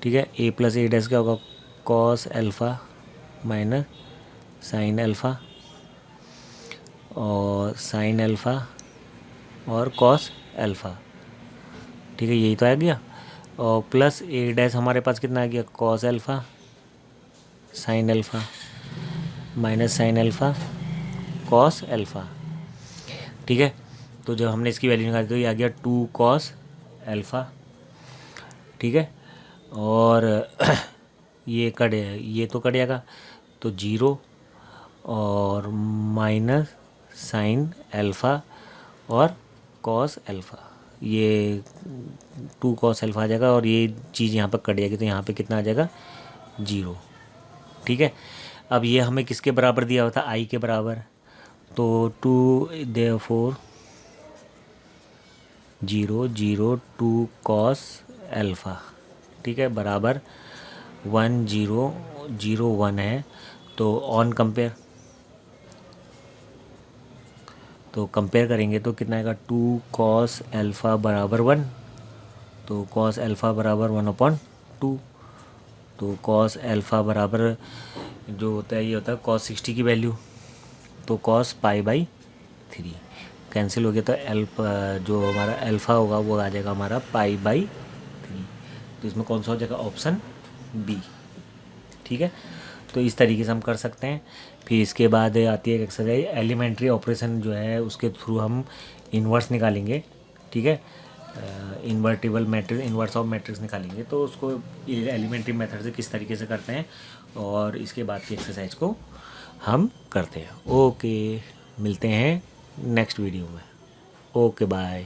Speaker 1: ठीक है। ए प्लस ए डैश क्या होगा, cos alpha minus sign alpha और साइन एल्फ़ा और कॉस एल्फ़ा, ठीक है, यही तो आ गया। और प्लस ए डैश हमारे पास कितना आ गया, cos alpha sign alpha minus sign alpha cos alpha, ठीक है। तो जब हमने इसकी वैल्यू निकाली तो ये आ गया 2 कॉस एल्फ़ा, ठीक है। और ये तो कट जाएगा, तो 0 और माइनस साइन अल्फ़ा और कॉस अल्फ़ा, ये 2 कॉस अल्फ़ा आ जाएगा, और ये चीज़ यहाँ पर कट जाएगी, तो यहाँ पे कितना आ जाएगा 0। ठीक है। अब ये हमें किसके बराबर दिया हुआ था, आई के बराबर, तो 2 देयरफॉर 0 0 2 कॉस अल्फ़ा, ठीक है, बराबर 1 0 0 1 है, तो ऑन कंपेयर, तो कंपेयर करेंगे तो कितना आएगा 2 कॉस अल्फ़ा बराबर 1, तो कॉस अल्फ़ा बराबर 1/2, तो कॉस अल्फ़ा बराबर जो होता है ये होता है कॉस 60 की वैल्यू, तो कॉस π/3 कैंसिल हो गया, तो जो हमारा अल्फ़ा होगा वो आ जाएगा हमारा π/3, तो इसमें कौन सा हो जाएगा, ऑप्शन बी। ठीक है, तो इस तरीके से हम कर सकते हैं। फिर इसके बाद आती है एक एक्सरसाइज, एलिमेंट्री ऑपरेशन जो है उसके थ्रू हम इन्वर्स निकालेंगे। ठीक है, invertible matrix, inverse of matrix निकालेंगे, तो उसको एलिमेंट्री मेथड से किस तरीके से करते हैं, और इसके बाद की एक्सरसाइज को हम करते हैं। ओके, मिलते हैं नेक्स्ट वीडियो में। Okay, bye.